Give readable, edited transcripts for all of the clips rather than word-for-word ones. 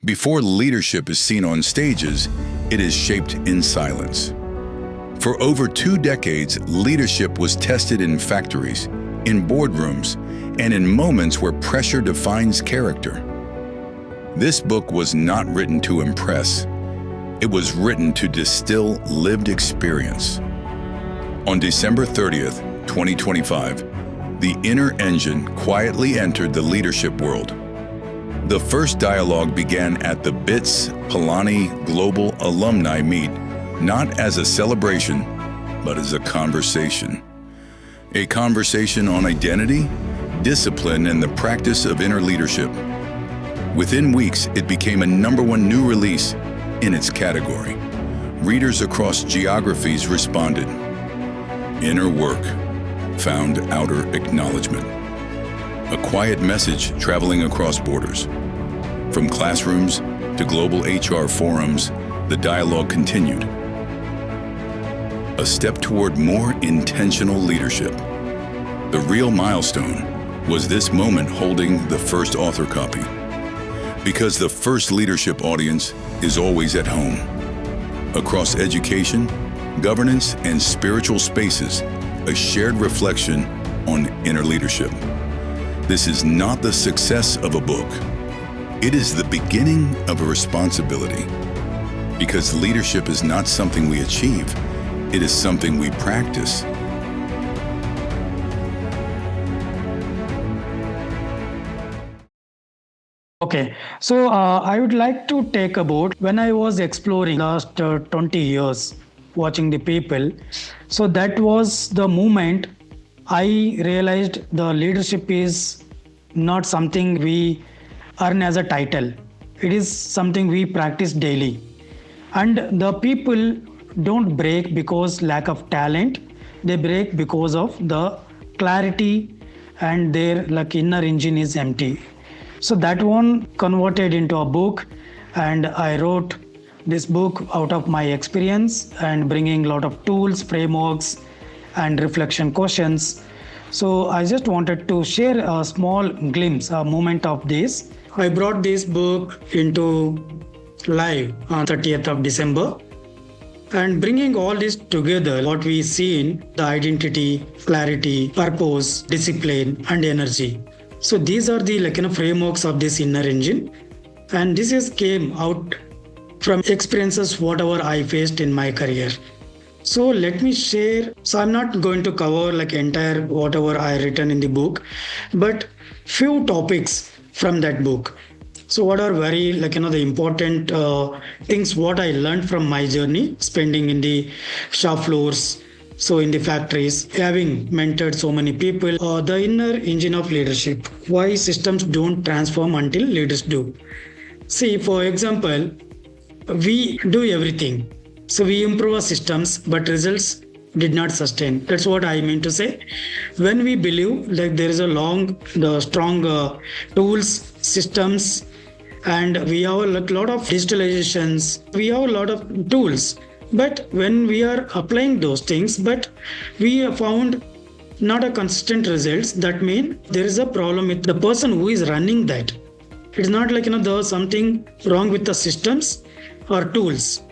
Before leadership is seen on stages, it is shaped in silence. For over 2 decades, leadership was tested in factories, in boardrooms, and in moments where pressure defines character. This book was not written to impress. It was written to distill lived experience. On December 30th, 2025, the inner engine quietly entered the leadership world. The first dialogue began at the BITS Palani Global Alumni Meet, not as a celebration, but as a conversation. A conversation on identity, discipline, and the practice of inner leadership. Within weeks, it became a #1 new release in its category. Readers across geographies responded. Inner work found outer acknowledgement. A quiet message traveling across borders. From classrooms to global HR forums, the dialogue continued. A step toward more intentional leadership. The real milestone was this moment holding the first author copy. Because the first leadership audience is always at home. Across education, governance, and spiritual spaces, a shared reflection on inner leadership. This is not the success of a book. It is the beginning of a responsibility. Because leadership is not something we achieve, it is something we practice. Okay, so I would like to take about when I was exploring last 20 years, watching the people. So that was the moment I realized the leadership is not something we earn as a title. It is something we practice daily. And the people don't break because lack of talent. They break because of the clarity and their inner engine is empty. So that one converted into a book, and I wrote this book out of my experience and bringing a lot of tools, frameworks, and reflection questions. So I just wanted to share a small glimpse, a moment of this. I brought this book into live on 30th of December. And bringing all this together, what we see in the identity, clarity, purpose, discipline, and energy. So these are the frameworks of this inner engine. And this is came out from experiences, whatever I faced in my career. So let me share. So I'm not going to cover entire whatever I written in the book, but few topics from that book. So what are very the important things what I learned from my journey, spending in the shop floors, so in the factories, having mentored so many people. The inner engine of leadership. Why systems don't transform until leaders do. See, for example, we do everything. So we improve our systems, but results did not sustain. That's what I mean to say. When we believe there is the strong tools, systems, and we have a lot of digitalizations, we have a lot of tools. But when we are applying those things, but we have found not a consistent results, that means there is a problem with the person who is running that. It's not there's something wrong with the systems or tools.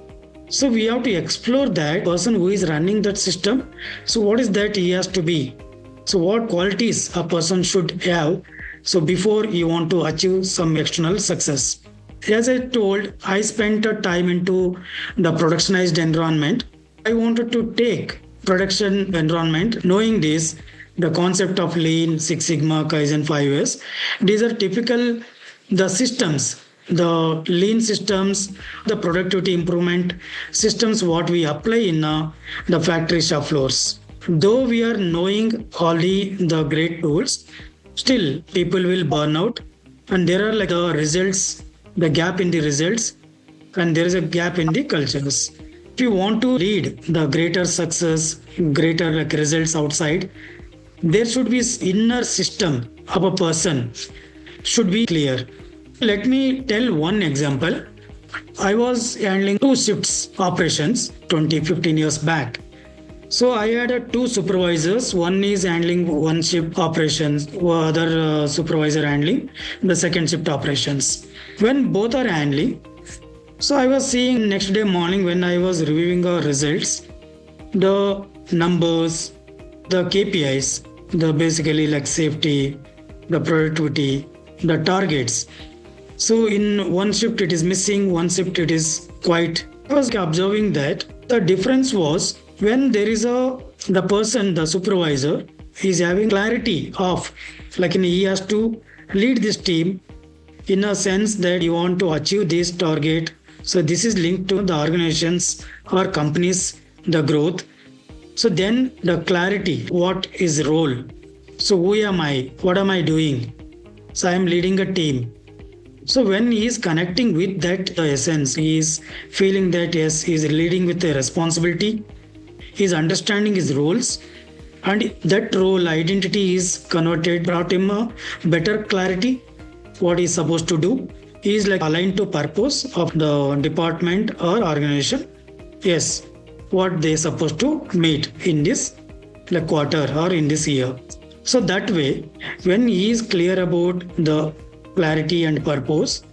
So we have to explore that person who is running that system. So what is that he has to be? So what qualities a person should have? So before you want to achieve some external success. As I told, I spent a time into the productionized environment. I wanted to take production environment, knowing this, the concept of Lean, Six Sigma, Kaizen 5S. These are typical, the systems, the Lean systems, the productivity improvement systems, what we apply in the factory shop floors. Though we are knowing all the great tools, still people will burn out, and there are the results, the gap in the results, and there is a gap in the cultures. If you want to lead the greater success, greater results outside, there should be inner system of a person should be clear. Let me tell one example. I was handling 2 shifts operations 15 years back. So I had two supervisors. One is handling one shift operations, other supervisor handling the second shift operations. When both are handling, so I was seeing next day morning when I was reviewing our results, the numbers, the KPIs, the basically like safety, the productivity, the targets. So in one shift it is missing, one shift it is quite. I was observing that the difference was when there is the person, the supervisor, is having clarity of he has to lead this team in a sense that you want to achieve this target. So this is linked to the organizations or companies, the growth. So then the clarity, what is role? So who am I? What am I doing? So I am leading a team. So when he is connecting with that essence, he is feeling that yes, he is leading with a responsibility. He is understanding his roles, and that role identity is converted, brought him a better clarity what he is supposed to do. He is aligned to purpose of the department or organization. Yes, what they are supposed to meet in this quarter or in this year. So that way, when he is clear about the clarity and purpose,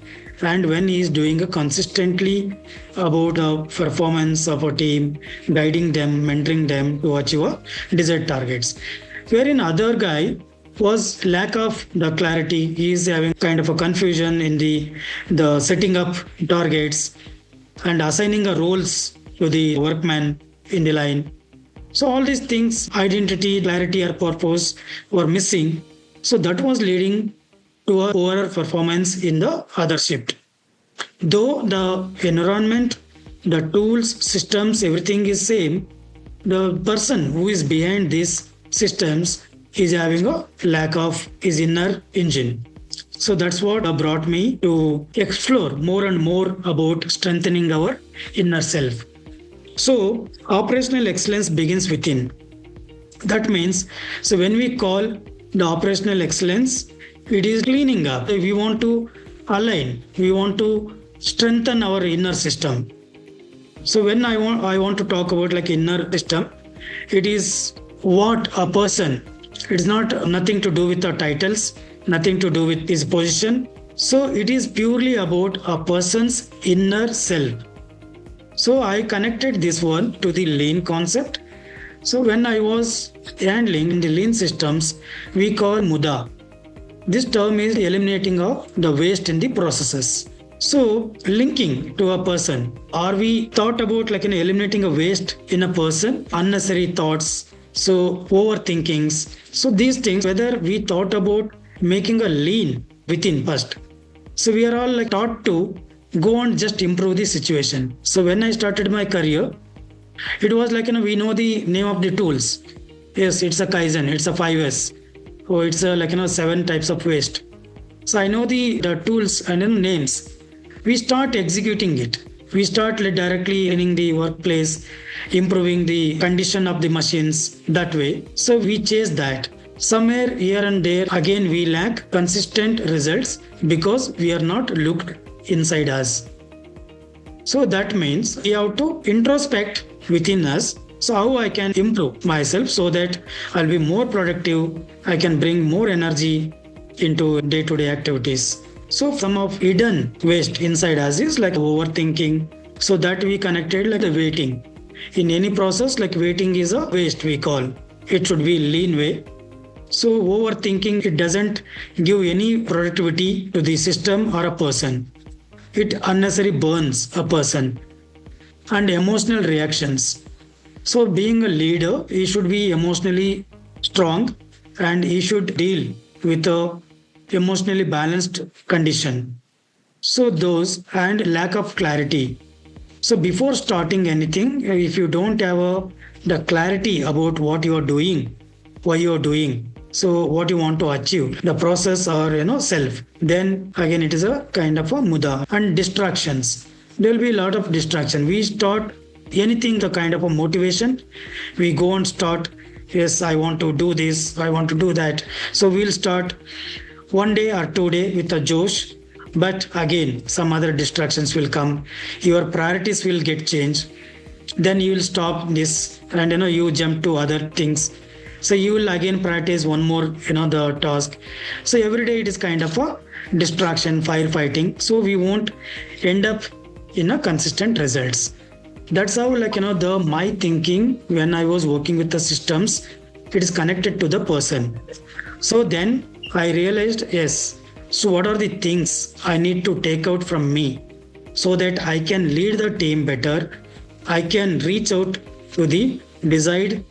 and when he is doing a consistently about the performance of a team, guiding them, mentoring them to achieve a desired targets. Wherein other guy was lack of the clarity, he is having kind of a confusion in the setting up targets and assigning a roles to the workman in the line. So all these things, identity, clarity or purpose were missing. So that was leading to a poorer performance in the other shift. Though the environment, the tools, systems, everything is same, the person who is behind these systems is having a lack of his inner engine. So that's what brought me to explore more and more about strengthening our inner self. So operational excellence begins within. That means, so when we call the operational excellence, it is cleaning up. We want to align, we want to strengthen our inner system. So when I want to talk about inner system, it is what a person. It's not nothing to do with the titles, nothing to do with his position. So it is purely about a person's inner self. So I connected this one to the lean concept. So when I was handling in the lean systems, we call MUDA. This term is eliminating of the waste in the processes. So linking to a person, are we thought about eliminating a waste in a person, unnecessary thoughts, so overthinkings. So these things, whether we thought about making a lean within first. So we are all taught to go and just improve the situation. So when I started my career, it was we know the name of the tools. Yes, it's a Kaizen, it's a 5S. Or it's a 7 types of waste. So I know the tools and names. We start executing it. We start directly in the workplace, improving the condition of the machines that way. So we chase that. Somewhere here and there, again, we lack consistent results because we are not looked inside us. So that means we have to introspect within us. So how I can improve myself so that I'll be more productive, I can bring more energy into day-to-day activities. So some of hidden waste inside us is overthinking. So that we connected the waiting. In any process, waiting is a waste we call. It should be lean way. So overthinking, it doesn't give any productivity to the system or a person. It unnecessarily burns a person. And emotional reactions. So being a leader, he should be emotionally strong and he should deal with a emotionally balanced condition. So those and lack of clarity. So before starting anything, if you don't have the clarity about what you are doing, why you are doing, so what you want to achieve, the process or self, then again it is a kind of a MUDA. And distractions. There will be a lot of distraction. We start anything, the kind of a motivation, we go and start, yes, I want to do this, I want to do that. So we'll start one day or 2 days with a josh, but again some other distractions will come, your priorities will get changed, then you will stop this and you jump to other things. So you will again prioritize one more the task. So every day it is kind of a distraction, firefighting. So we won't end up in a consistent results. That's how the my thinking when I was working with the systems, it is connected to the person. So then I realized, yes, so what are the things I need to take out from me so that I can lead the team better, I can reach out to the desired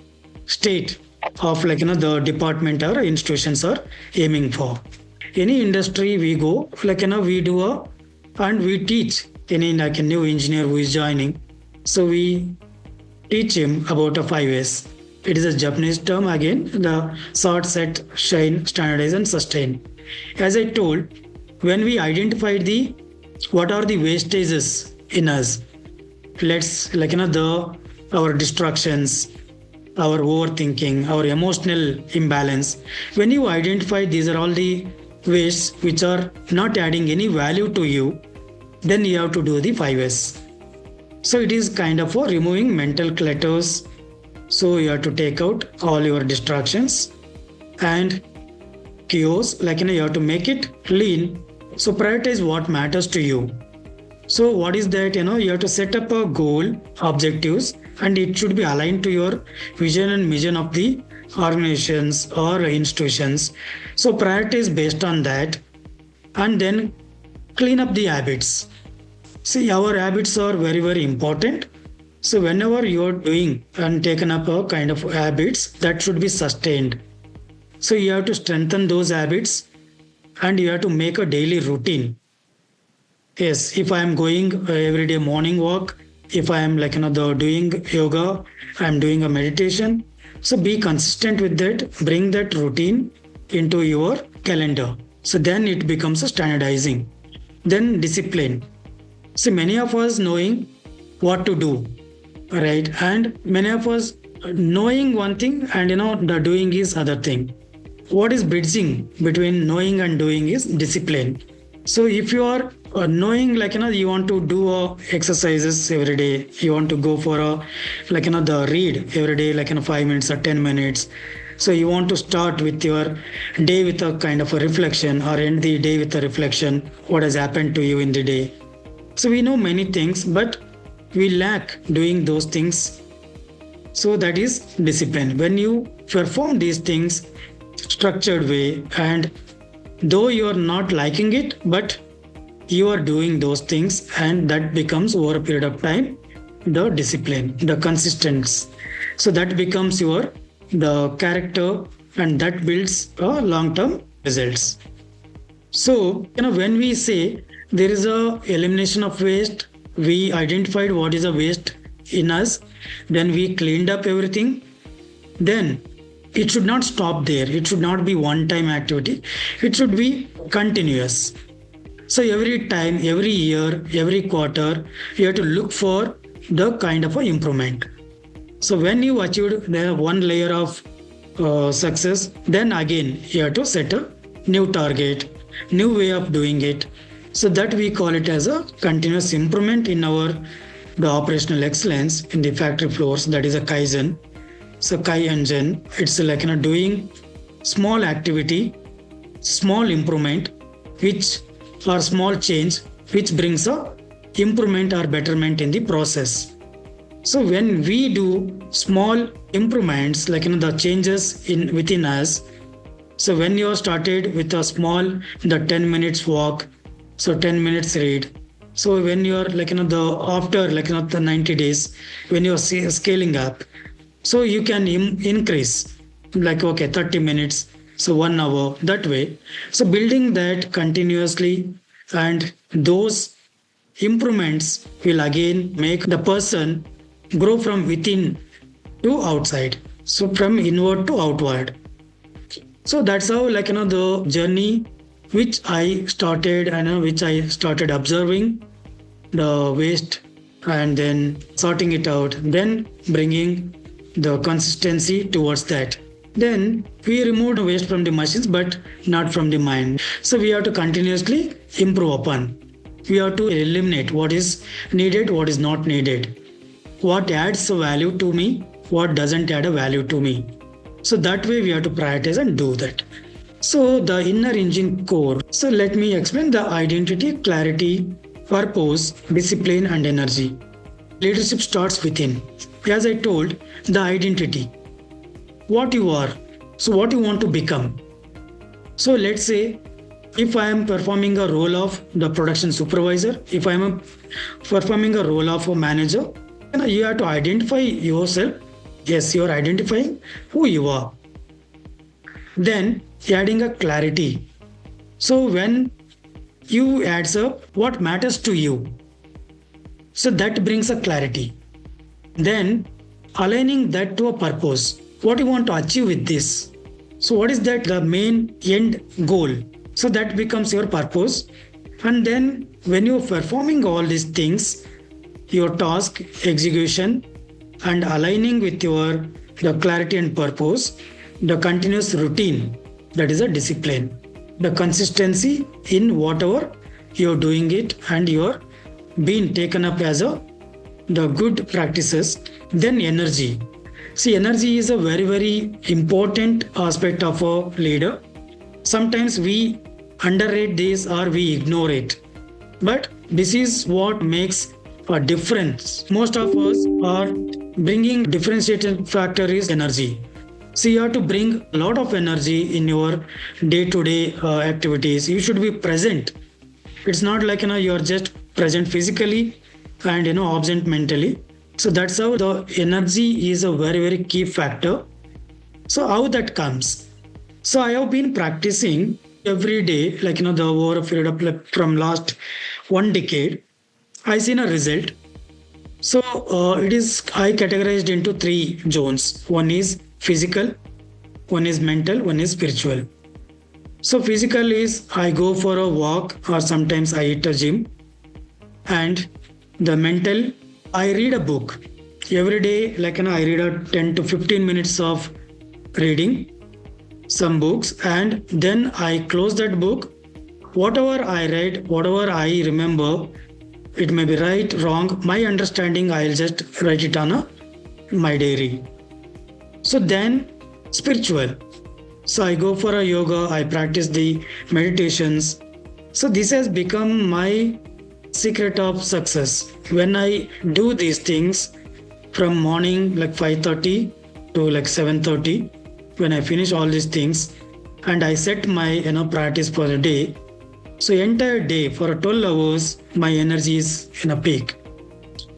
state of the department or institutions are aiming for. Any industry we go, we do and we teach any a new engineer who is joining. So we teach him about a 5S. It is a Japanese term again, the sort, set, shine, standardize and sustain. As I told, when we identified the what are the wastages in us, let's our distractions, our overthinking, our emotional imbalance. When you identify these are all the wastes which are not adding any value to you, then you have to do the 5S. So it is kind of for removing mental clutters. So you have to take out all your distractions and chaos, you have to make it lean. So prioritize what matters to you. So what is that? You have to set up a goal, objectives, and it should be aligned to your vision and mission of the organizations or institutions. So prioritize based on that, and then clean up the habits. See, our habits are very, very important. So whenever you are doing and taken up a kind of habits, that should be sustained. So you have to strengthen those habits and you have to make a daily routine. Yes, if I am going every day morning walk, if I am doing yoga, I am doing a meditation. So be consistent with that, bring that routine into your calendar. So then it becomes a standardizing. Then discipline. See, many of us knowing what to do, right? And many of us knowing one thing and the doing is other thing. What is bridging between knowing and doing is discipline. So if you are knowing you want to do exercises every day, you want to go for the read every day 5 minutes or 10 minutes. So you want to start with your day with a kind of a reflection or end the day with a reflection, what has happened to you in the day. So we know many things, but we lack doing those things. So that is discipline. When you perform these things structured way, and though you are not liking it, but you are doing those things, and that becomes over a period of time the discipline, the consistency. So that becomes the character, and that builds long-term results. So when we say there is a elimination of waste, we identified what is a waste in us, then we cleaned up everything, then it should not stop there. It should not be one-time activity. It should be continuous. So every time, every year, every quarter, you have to look for the kind of improvement. So when you achieved the one layer of success, then again you have to set a new target, new way of doing it. So that we call it as a continuous improvement in the operational excellence in the factory floors. That is a Kaizen. So Kaizen, it's doing small activity, small improvement, or small change, which brings a improvement or betterment in the process. So when we do small improvements, the changes within us. So when you started with a small, the 10 minutes walk, so 10 minutes read. So when you are after the 90 days, when you are scaling up, so you can increase 30 minutes, so 1 hour, that way. So building that continuously, and those improvements will again make the person grow from within to outside, so from inward to outward. So that's how the journey which I started, and which I started observing the waste and then sorting it out, then bringing the consistency towards that. Then we removed waste from the machines, but not from the mind. So we have to continuously improve upon. We have to eliminate what is needed, what is not needed. what adds a value to me, what doesn't add a value to me. So that way we have to prioritize and do that. So the inner engine core. So let me explain the identity, clarity, purpose, discipline and energy. Leadership starts within. As I told, the identity. What you are. So what you want to become. So let's say if I am performing a role of the production supervisor, if I am performing a role of a manager, you have to identify yourself. Yes, you are identifying who you are. Then adding a clarity. So when you adds up what matters to you, so that brings a clarity. Then aligning that to a purpose. What you want to achieve with this. So what is that the main end goal? So that becomes your purpose. And then when you're performing all these things, your task, execution, and aligning with the clarity and purpose, the continuous routine, that is a discipline. The consistency in whatever you're doing it and you're being taken up as the good practices. Then energy. See, energy is a very, very important aspect of a leader. Sometimes we underrate this or we ignore it. But this is what makes a difference. Most of us are bringing differentiating factor is energy. So you have to bring a lot of energy in your day-to-day activities. You should be present. It's not like you're just present physically and absent mentally. So that's how the energy is a very, very key factor. So how that comes? So I have been practicing every day, the over a period of from last 1 decade. I seen a result. So I categorized into 3 zones. One is physical, one is mental, one is spiritual. So physical is I go for a walk or sometimes I hit a gym. And the mental, I read a book. Every day, I read a 10 to 15 minutes of reading some books and then I close that book. Whatever I read, whatever I remember, it may be right, wrong, my understanding, I'll just write it on my diary. So then spiritual. So I go for a yoga, I practice the meditations. So this has become my secret of success. When I do these things from morning 5:30 to 7:30, when I finish all these things and I set my priorities for the day. So entire day for 12 hours, my energy is in a peak.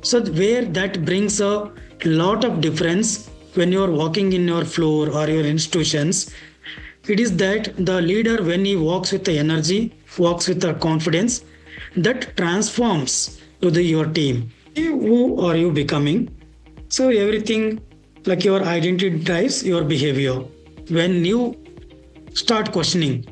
So where that brings a lot of difference when you're walking in your floor or your institutions, it is that the leader, when he walks with the energy, walks with the confidence, that transforms to your team. Who are you becoming? So everything your identity drives your behavior. When you start questioning,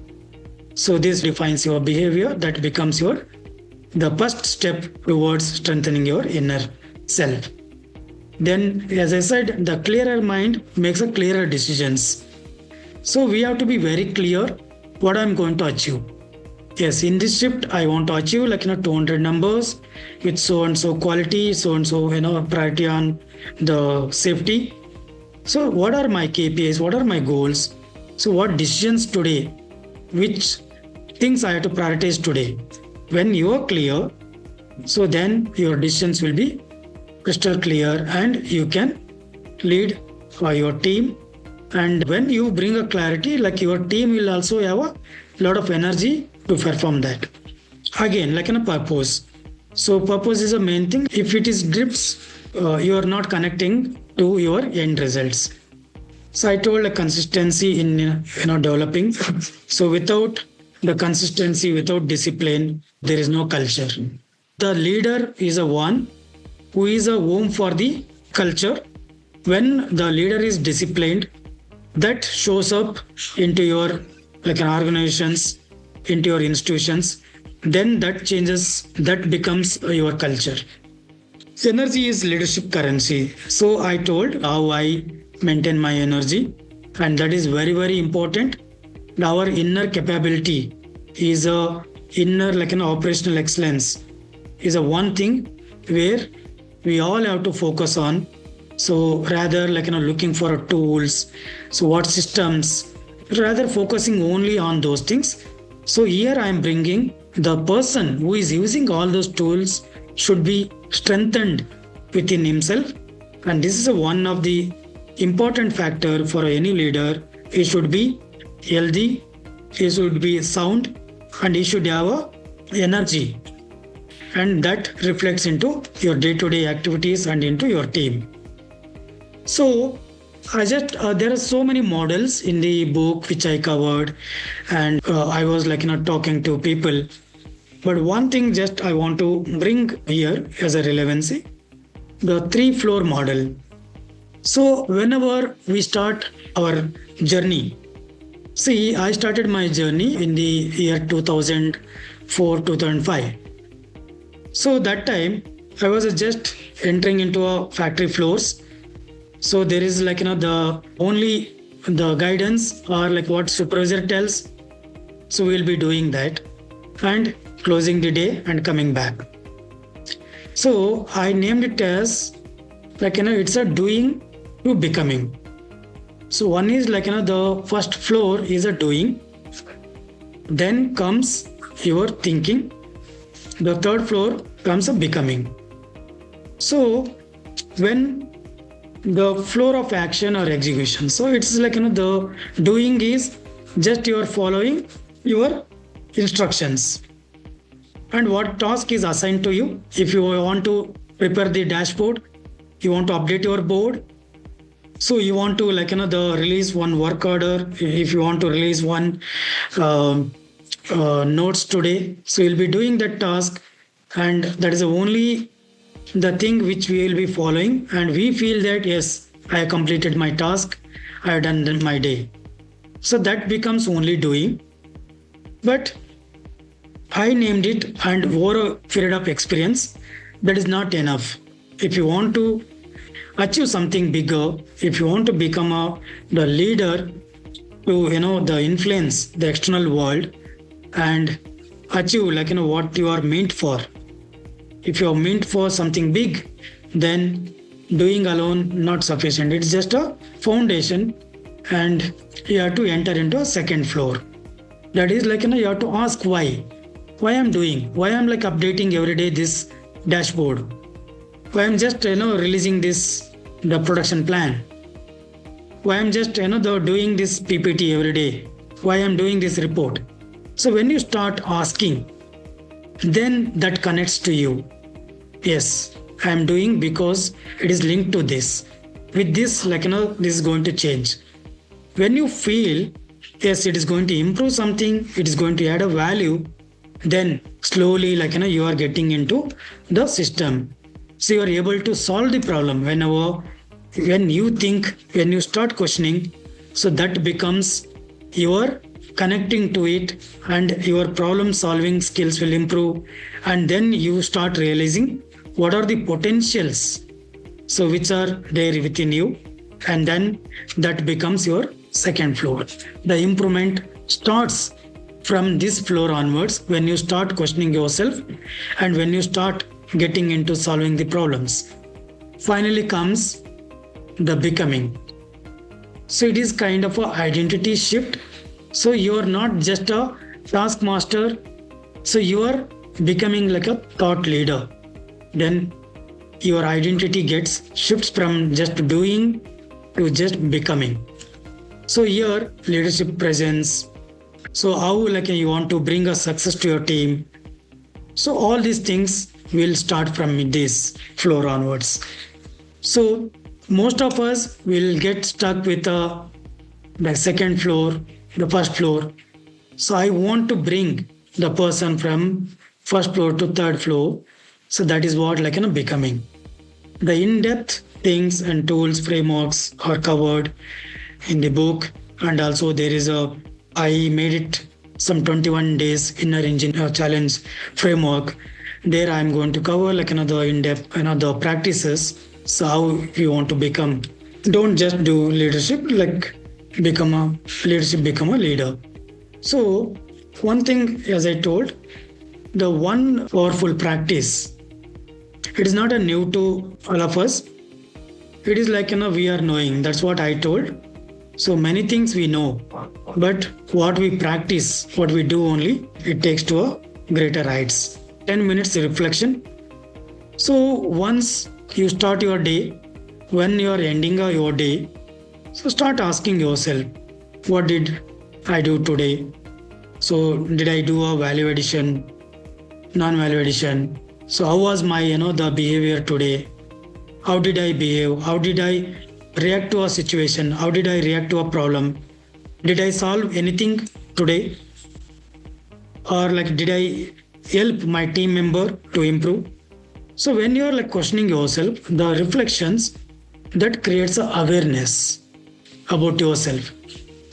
so this defines your behavior, that becomes the first step towards strengthening your inner self. Then, as I said, the clearer mind makes a clearer decisions. So we have to be very clear what I'm going to achieve. Yes, in this shift, I want to achieve 200 numbers with so and so quality, so and so priority on the safety. So what are my KPIs? What are my goals? So what decisions today? Which things I have to prioritize today? When you are clear, so then your decisions will be crystal clear and you can lead your team. And when you bring a clarity, your team will also have a lot of energy to perform that. Again, a purpose. So purpose is the main thing. If it is drips, you are not connecting to your end results. So I told consistency in developing. So without the consistency, without discipline, there is no culture. The leader is a one who is a home for the culture. When the leader is disciplined, that shows up into your organizations, into your institutions, then that changes, that becomes your culture. Energy is leadership currency. So I told how I maintain my energy, and that is very, very important. Our inner capability is a inner an operational excellence is a one thing where we all have to focus on. So rather looking for tools, so what systems, rather focusing only on those things. So here I am bringing the person who is using all those tools should be strengthened within himself. And this is one of the important factor for any leader. He should be healthy, he should be sound, and he should have a energy. And that reflects into your day-to-day activities and into your team. So there are so many models in the book which I covered, and I was talking to people. But one thing just I want to bring here as a relevancy, the 3-floor model. So whenever we start our journey, see, I started my journey in the year 2004-2005. So that time I was just entering into a factory floors. So there is the only the guidance or what supervisor tells. So we'll be doing that and closing the day and coming back. So I named it as it's a doing to becoming. So one is the first floor is a doing, then comes your thinking, the third floor comes a becoming. So when the floor of action or execution, so it's the doing is just you are following your instructions and what task is assigned to you. If you want to prepare the dashboard, you want to update your board, so you want to the release one work order, if you want to release one notes today, so you'll be doing that task, and that is only the thing which we will be following, and we feel that yes, I have completed my task, I have done my day. So that becomes only doing. But I named it, and over a period of experience, that is not enough. If you want to achieve something bigger, if you want to become the leader to the influence the external world and achieve what you are meant for. If you are meant for something big, then doing alone not sufficient. It's just a foundation, and you have to enter into a second floor. That is you have to ask why I'm doing, why I'm updating every day this dashboard, why I'm just releasing the production plan, why I'm just doing this PPT every day, why I'm doing this report. So when you start asking, then that connects to you. Yes, I am doing because it is linked to this. With this, this is going to change. When you feel, yes, it is going to improve something, it is going to add a value, then slowly, you are getting into the system. So you are able to solve the problem when you think, when you start questioning, so that becomes your connecting to it, and your problem solving skills will improve, and then you start realizing what are the potentials so which are there within you, and then that becomes your second floor. The improvement starts from this floor onwards when you start questioning yourself and when you start getting into solving the problems. Finally comes the becoming. So it is kind of an identity shift. So you are not just a taskmaster, so you are becoming like a thought leader. Then your identity shifts from just doing to just becoming. So here leadership presence. So how you want to bring a success to your team. So all these things will start from this floor onwards. So most of us will get stuck with the second floor, the first floor. So I want to bring the person from first floor to third floor. So that is what becoming. The in-depth things and tools, frameworks are covered in the book, and also there is I made it some 21 days inner engine challenge framework. There I am going to cover the in-depth the practices. So how you want to become, don't just do leadership, become a leader. So one thing, as I told, the one powerful practice It is not a new to all of us. It is like, we are knowing. That's what I told. So many things we know, but what we practice, what we do only, it takes to a greater heights. 10 minutes reflection. So once you start your day, when you are ending your day, so start asking yourself, what did I do today? So did I do a value addition, non-value addition? So how was my, the behavior today? How did I behave? How did I react to a situation? How did I react to a problem? Did I solve anything today? Or like, did I help my team member to improve? So when you are like questioning yourself, the reflections that creates a awareness about yourself.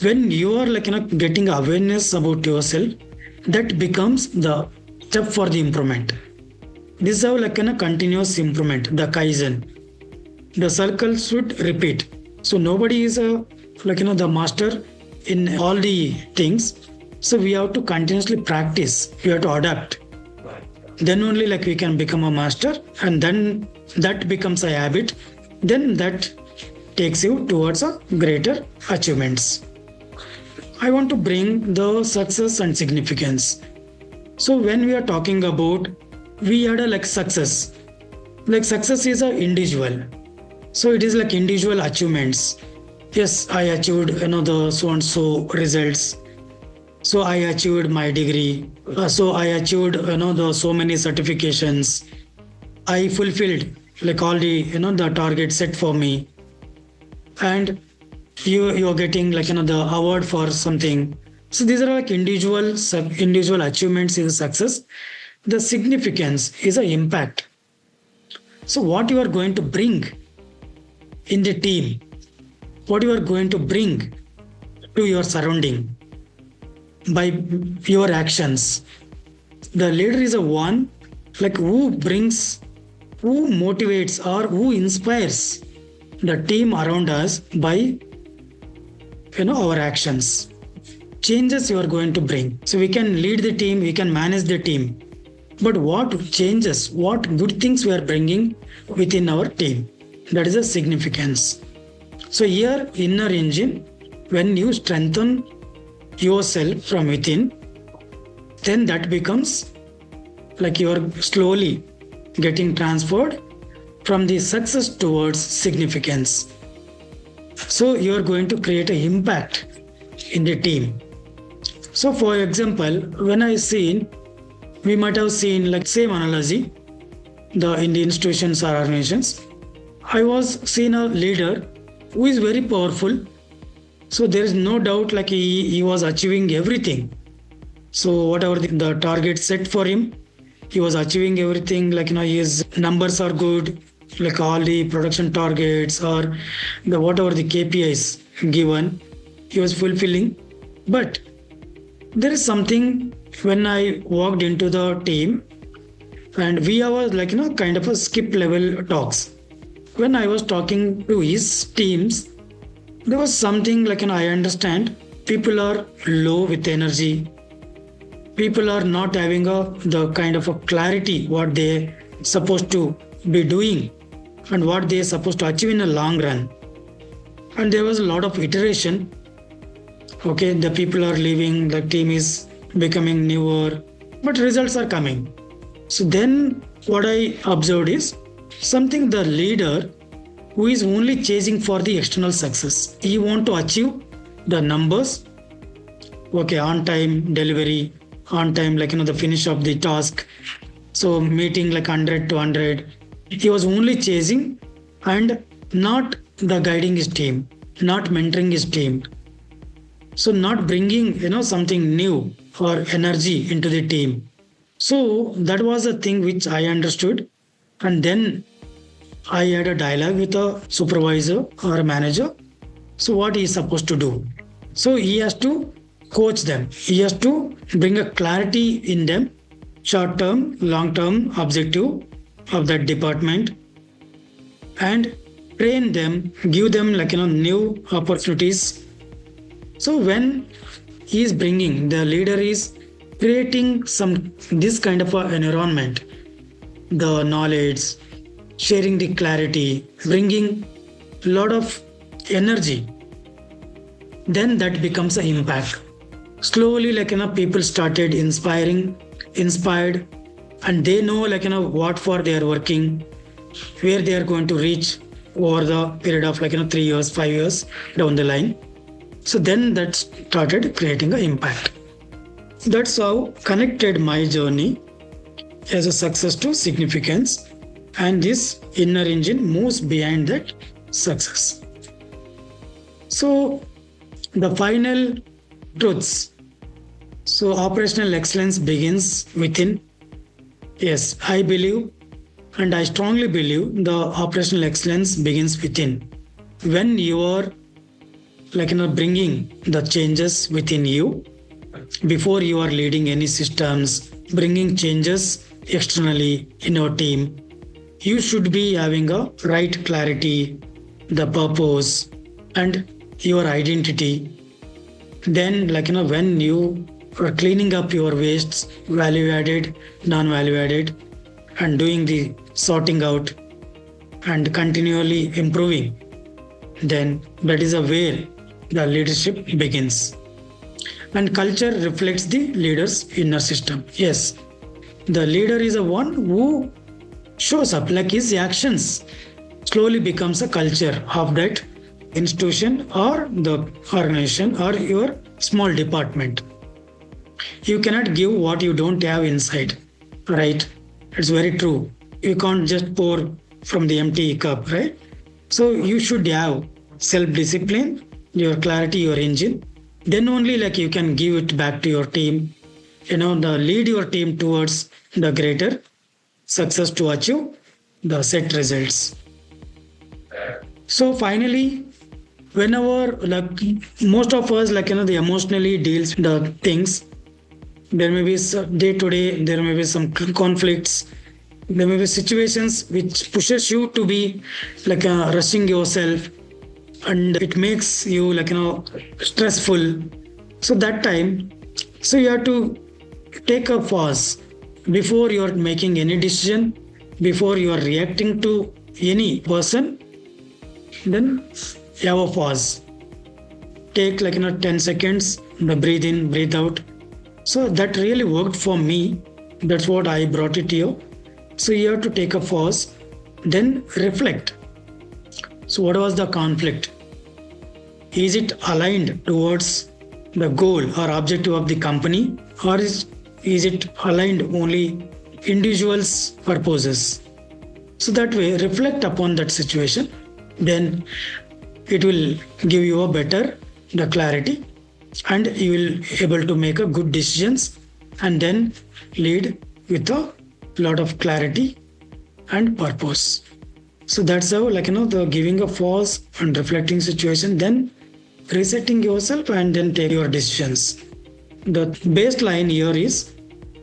When you are like, getting awareness about yourself, that becomes the step for the improvement. This is how like a continuous improvement, the Kaizen. The circle should repeat. So nobody is the master in all the things. So we have to continuously practice. We have to adapt. Then only like we can become a master, and then that becomes a habit. Then that takes you towards a greater achievements. I want to bring the success and significance. So when we are talking about, we had a like success. Like success is a individual. So it is like individual achievements. Yes, I achieved the so and so results. So I achieved my degree. So I achieved the so many certifications. I fulfilled like all the the targets set for me. And you're getting like the award for something. So these are like individual achievements is success. The significance is an impact. So what you are going to bring in the team, what you are going to bring to your surrounding by your actions. The leader is a one like who motivates or who inspires the team around us by our actions. Changes you are going to bring. So we can lead the team, we can manage the team. But what changes, what good things we are bringing within our team? That is a significance. So here, inner engine, when you strengthen yourself from within, then that becomes like you are slowly getting transferred from the success towards significance. So you are going to create an impact in the team. So for example, when we might have seen like same analogy, in the institutions or organizations. I was seen a leader who is very powerful. So there is no doubt like he was achieving everything. So whatever the target set for him, he was achieving everything. Like his numbers are good, like all the production targets or the whatever the KPIs given, he was fulfilling. But there is something when I walked into the team, and we have like kind of a skip level talks. When I was talking to his teams, there was something like I understand people are low with energy. People are not having the kind of a clarity what they supposed to be doing and what they supposed to achieve in a long run. And there was a lot of iteration. Okay, the people are leaving, the team is becoming newer, but results are coming. So then what I observed is something the leader who is only chasing for the external success. He want to achieve the numbers, okay, on time delivery, on time like the finish of the task. So meeting like 100 to 100. He was only chasing and not the guiding his team, not mentoring his team. So not bringing something new or energy into the team. So that was a thing which I understood, and then I had a dialogue with a supervisor or a manager. So what he is supposed to do? So he has to coach them. He has to bring a clarity in them, short-term, long-term objective of that department, and train them, give them like new opportunities. So when he is bringing, the leader is creating this kind of an environment, the knowledge, sharing the clarity, bringing a lot of energy, then that becomes an impact. Slowly, people started inspired, and they know, what for they are working, where they are going to reach over the period of 3 years, 5 years down the line. So then that started creating an impact. That's how connected my journey as a success to significance, and this inner engine moves behind that success. So the final truths. So operational excellence begins within. Yes, I believe, and I strongly believe, the operational excellence begins within. When you are bringing the changes within you, before you are leading any systems, bringing changes externally in your team, you should be having a right clarity, the purpose, and your identity. Then, when you are cleaning up your wastes, value added, non-value added, and doing the sorting out and continually improving, then that is where the leadership begins. And culture reflects the leader's inner system. Yes, the leader is the one who shows up, his actions slowly becomes a culture of that institution or the organization or your small department. You cannot give what you don't have inside, right? It's very true. You can't just pour from the empty cup, right? So you should have self-discipline, your clarity, your engine. Then only you can give it back to your team, lead your team towards the greater success to achieve the set results. So finally, whenever most of us the emotionally deals the things, there may be day to day, there may be some conflicts, there may be situations which pushes you to be rushing yourself, and it makes you stressful. So that time, so you have to take a pause before you are making any decision, before you are reacting to any person. Then you have a pause, take 10 seconds, the breathe in, breathe out. So that really worked for me. That's what I brought it here. So you have to take a pause, then reflect. So what was the conflict? Is it aligned towards the goal or objective of the company, or is it aligned only individuals' purposes? So that way, reflect upon that situation. Then it will give you a better the clarity, and you will able to make a good decisions, and then lead with a lot of clarity and purpose. So that's how the giving a pause and reflecting situation, then resetting yourself, and then take your decisions. The baseline here is,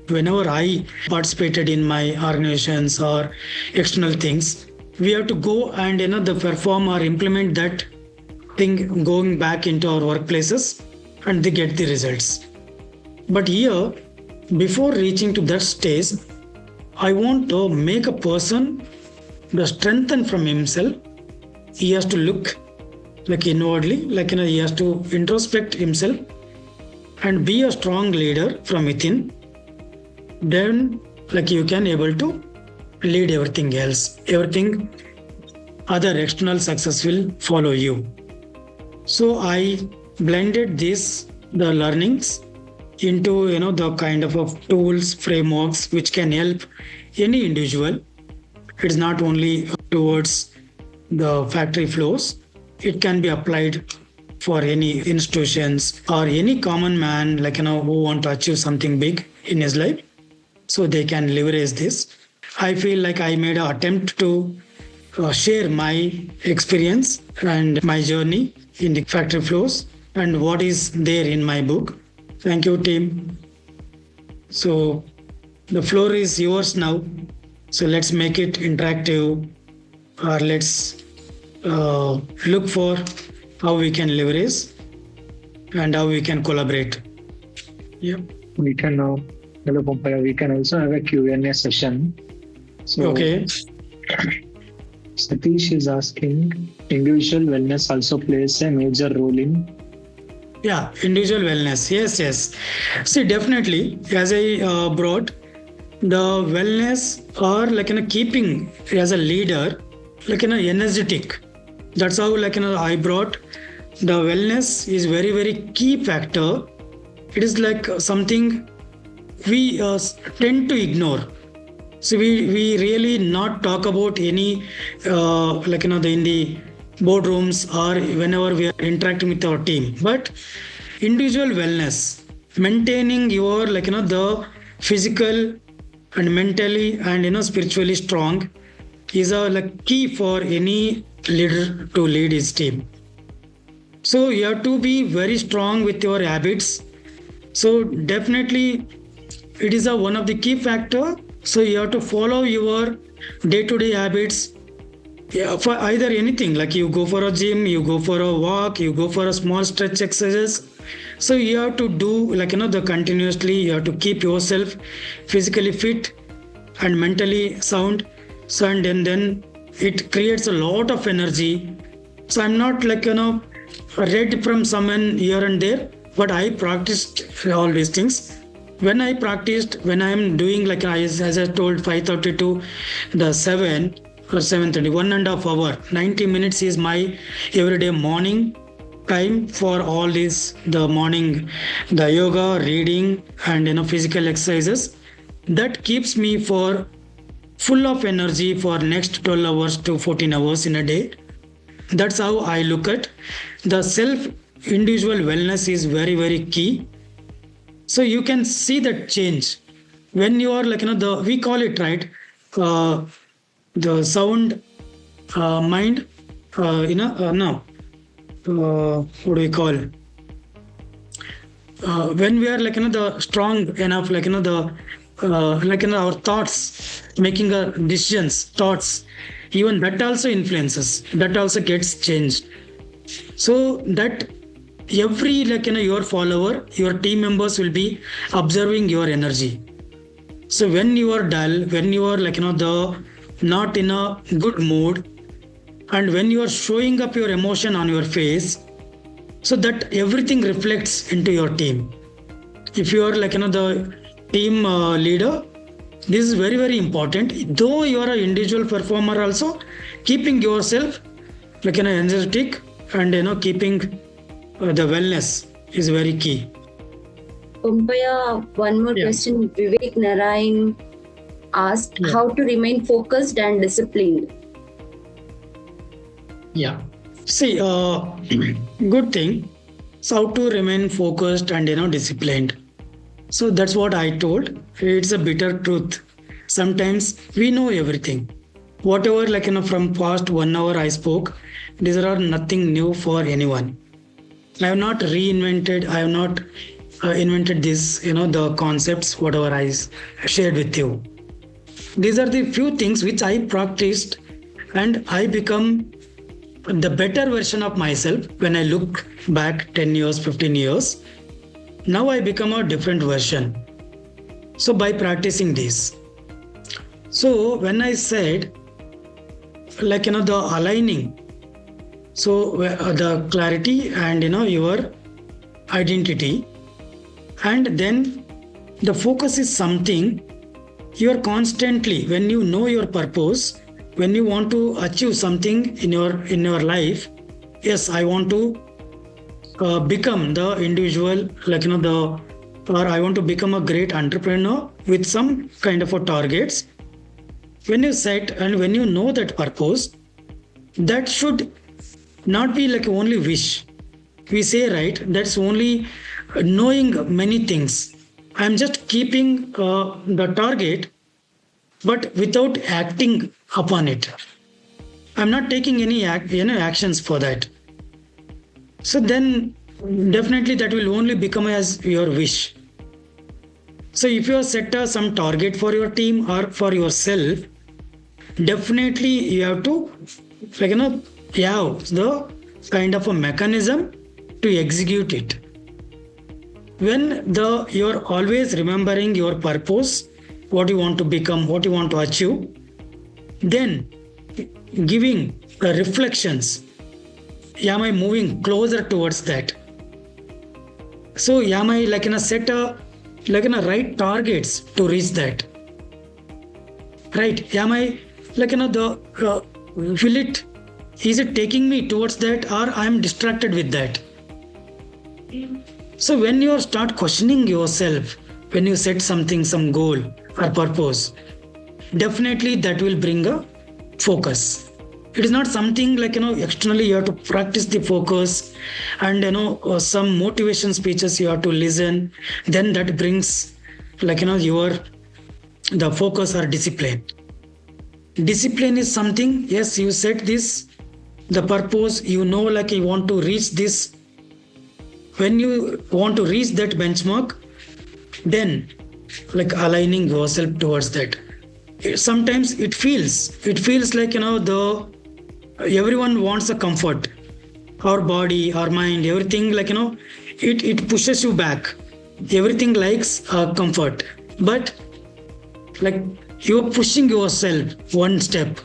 whenever I participated in my organizations or external things, we have to go and perform or implement that thing going back into our workplaces, and they get the results. But here, before reaching to that stage, I want to make a person the strengthen from himself. He has to look inwardly, he has to introspect himself and be a strong leader from within. Then you can able to lead everything else. Everything other external success will follow you. So I blended the learnings into the kind of tools, frameworks which can help any individual. It's not only towards the factory floors. It can be applied for any institutions or any common man who want to achieve something big in his life. So they can leverage this. I feel I made an attempt to share my experience and my journey in the factory floors and what is there in my book. Thank you, team. So the floor is yours now. So let's make it interactive, or let's look for how we can leverage and how we can collaborate. Yeah. We can hello Pompayya, we can also have a Q&A session. So, okay. Satish is asking, individual wellness also plays a major role in. Yeah, individual wellness. Yes, yes. See, definitely, as I brought the wellness or keeping as a leader, energetic. That's how I brought the wellness is very very key factor. It is like something we tend to ignore. So we really not talk about any in the boardrooms or whenever we are interacting with our team. But individual wellness, maintaining your the physical and mentally and spiritually strong is a key for any leader to lead his team. So you have to be very strong with your habits. So definitely it is a one of the key factor. So you have to follow your day-to-day habits. Yeah, for either anything like you go for a gym, you go for a walk, you go for a small stretch exercises. So you have to do the continuously. You have to keep yourself physically fit and mentally sound. So and then it creates a lot of energy. So I'm not read from someone here and there, but I practiced all these things. When I practiced, when I am doing as I told 5:30 to the 7 or 7:30, 1.5 hour, 90 minutes is my everyday morning time for all these the morning, the yoga, reading, and physical exercises. That keeps me for full of energy for next 12 hours to 14 hours in a day. That's how I look at the self individual wellness is very very key. So you can see that change when you are the we call it right the sound mind no what do we call when we are the strong enough the our thoughts making a decisions thoughts even that also influences that also gets changed. So that every your follower your team members will be observing your energy. So when you are dull, when you are the not in a good mood, and when you are showing up your emotion on your face, so that everything reflects into your team. If you are the team leader, this is very very important. Though you are an individual performer also, keeping yourself energetic and keeping the wellness is very key. Pompayya, one more question. Vivek Narayan asked how to remain focused and disciplined. Yeah. See, good thing. So how to remain focused and disciplined. So that's what I told. It's a bitter truth. Sometimes we know everything. Whatever from past 1 hour I spoke, these are nothing new for anyone. I have not reinvented. I have not invented this. The concepts whatever I shared with you. These are the few things which I practiced, and I become the better version of myself when I look back 10 years, 15 years. Now I become a different version. So by practicing this. So when I said the aligning, so the clarity and your identity, and then the focus is something you are constantly when you know your purpose, when you want to achieve something in your life. Yes, I want to become the individual or I want to become a great entrepreneur with some kind of a targets. When you set and when you know that purpose, that should not be only wish. We say right, that's only knowing many things. I'm just keeping the target, but without acting upon it. I'm not taking any actions for that. So then definitely that will only become as your wish. So if you have set some target for your team or for yourself, definitely you have to have the kind of a mechanism to execute it. When you're always remembering your purpose, what you want to become, what you want to achieve, then giving reflections. Am I moving closer towards that? So am I set a right targets to reach that? Right? Am I will it is it taking me towards that, or I am distracted with that? So when you start questioning yourself, when you set something, some goal or purpose, definitely that will bring a focus. It is not something externally you have to practice the focus and some motivation speeches you have to listen. Then that brings the focus or discipline. Discipline is something, yes, you set this, the purpose, you want to reach this. When you want to reach that benchmark, then aligning yourself towards that. Sometimes it feels like everyone wants a comfort. Our body, our mind, everything it pushes you back. Everything likes comfort, but you're pushing yourself one step.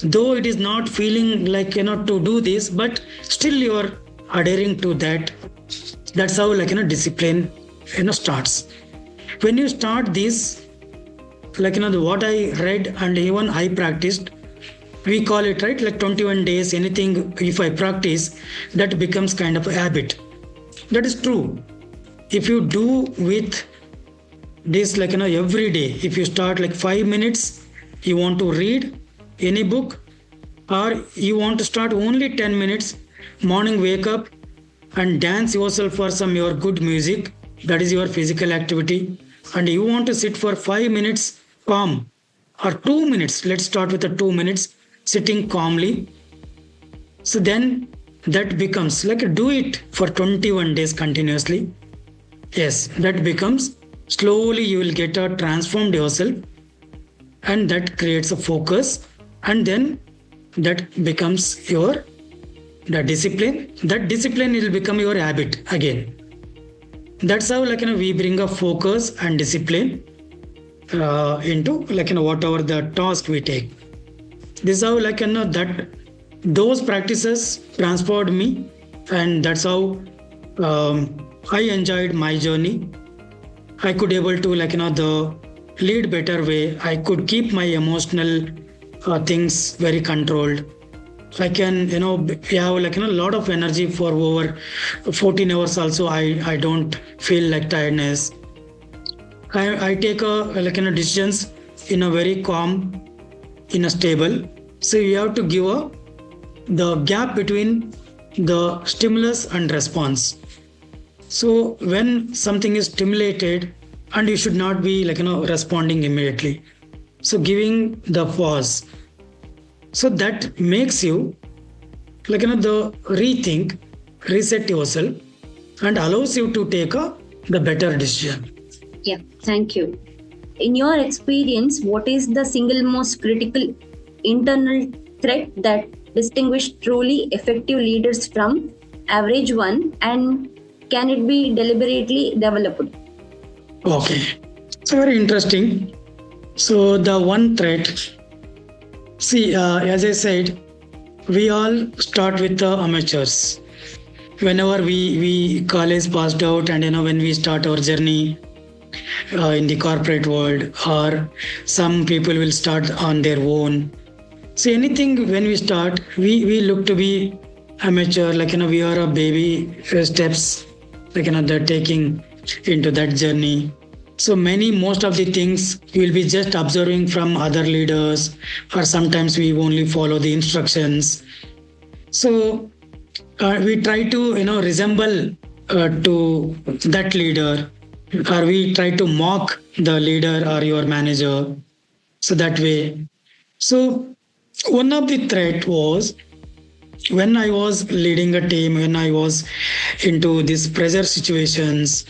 Though it is not feeling to do this, but still you're adhering to that. That's how discipline starts. When you start this, what I read and even I practiced, we call it 21 days. Anything if I practice, that becomes kind of a habit. That is true. If you do with this every day, if you start 5 minutes, you want to read any book, or you want to start only 10 minutes, morning wake up and dance yourself for some your good music, that is your physical activity, and you want to sit for 5 minutes calm, or 2 minutes, let's start with the 2 minutes sitting calmly. So then that becomes do it for 21 days continuously. Yes, that becomes slowly you will get a transformed yourself, and that creates a focus, and then that becomes the discipline. That discipline will become your habit again. That's how we bring a focus and discipline into whatever the task we take. This is how that those practices transformed me, and that's how I enjoyed my journey. I could able to the lead better way. I could keep my emotional things very controlled. I can have a lot of energy for over 14 hours also. I don't feel tiredness. I take decisions in a very calm, in a stable. So you have to give the gap between the stimulus and response. So when something is stimulated, and you should not be responding immediately. So giving the pause. So that makes you the rethink, reset yourself, and allows you to take the better decision. Yeah, thank you. In your experience, what is the single most critical internal threat that distinguishes truly effective leaders from average one, and can it be deliberately developed? Okay, it's very interesting. So the one threat, see, as I said, we all start with the amateurs. Whenever we college passed out, and when we start our journey in the corporate world, or some people will start on their own. So anything when we start, we look to be amateur, we are a baby steps, they're taking into that journey. So most of the things we'll be just observing from other leaders, or sometimes we only follow the instructions. So we try to resemble to that leader, or we try to mock the leader or your manager. So that way. So one of the threat was when I was leading a team, when I was into these pressure situations.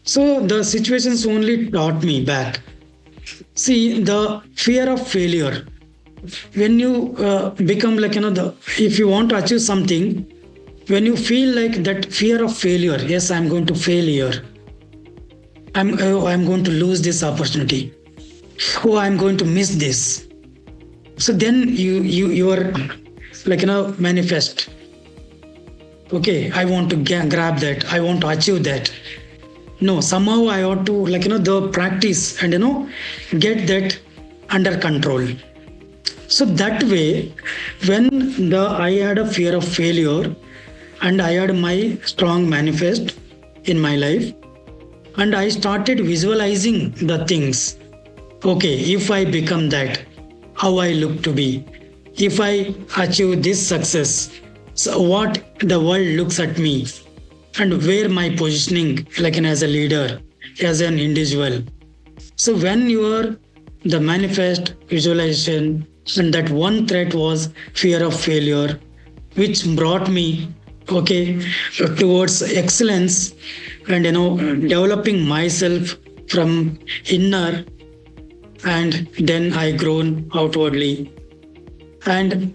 So the situations only taught me back. See, the fear of failure. When you become if you want to achieve something, when you feel that fear of failure, yes, I'm going to fail here. I'm going to lose this opportunity. Oh, I'm going to miss this. So then you are manifest. Okay, I want to grab that. I want to achieve that. No, somehow I ought to the practice and get that under control. So that way, when I had a fear of failure and I had my strong manifest in my life, and I started visualizing the things. Okay, if I become that, how I look to be. If I achieve this success, so what the world looks at me, and where my positioning as a leader, as an individual. So when you are the manifest visualization, and that one threat was fear of failure, which brought me towards excellence and developing myself from inner, and then I grown outwardly. And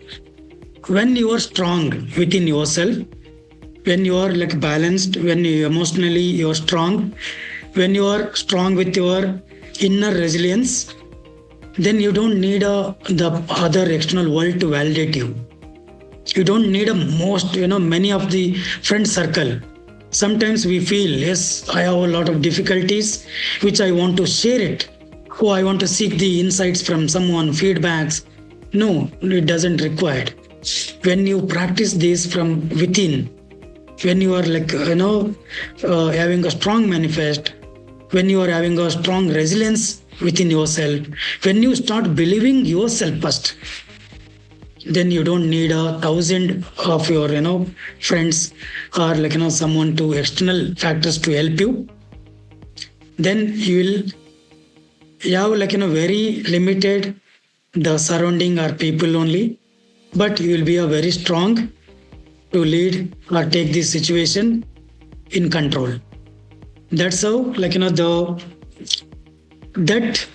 when you are strong within yourself, when you are balanced, when you emotionally you are strong, when you are strong with your inner resilience, then you don't need the other external world to validate you. You don't need many of the friend circle. Sometimes we feel, yes, I have a lot of difficulties which I want to share it. Oh, I want to seek the insights from someone, feedbacks. No, it doesn't require. When you practice this from within, when you are having a strong manifest, when you are having a strong resilience within yourself, when you start believing yourself first, then you don't need 1,000 of your friends or someone to external factors to help you. Then you will have very limited the surrounding or people only, but you will be a very strong to lead or take this situation in control. That's how that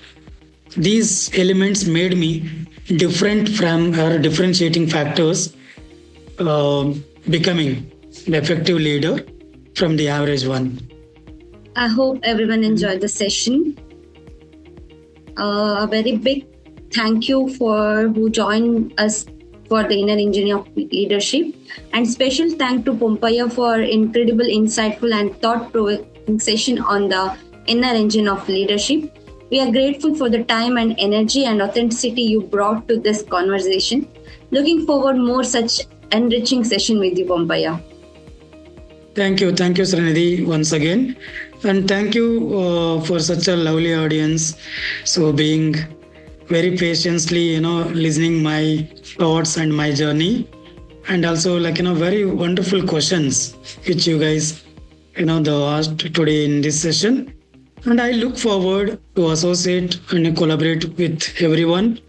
these elements made me different from or differentiating factors, becoming the effective leader from the average one. I hope everyone enjoyed the session. A very big thank you for who joined us for the inner engine of leadership, and special thank to Pompayya for incredible, insightful and thought-provoking session on the inner engine of leadership. We are grateful for the time and energy and authenticity you brought to this conversation. Looking forward more such enriching session with you, Pompayya. Thank you, Srinidhi, once again, and thank you for such a lovely audience. So being very patiently, listening my thoughts and my journey, and also very wonderful questions which you guys asked today in this session. And I look forward to associate and collaborate with everyone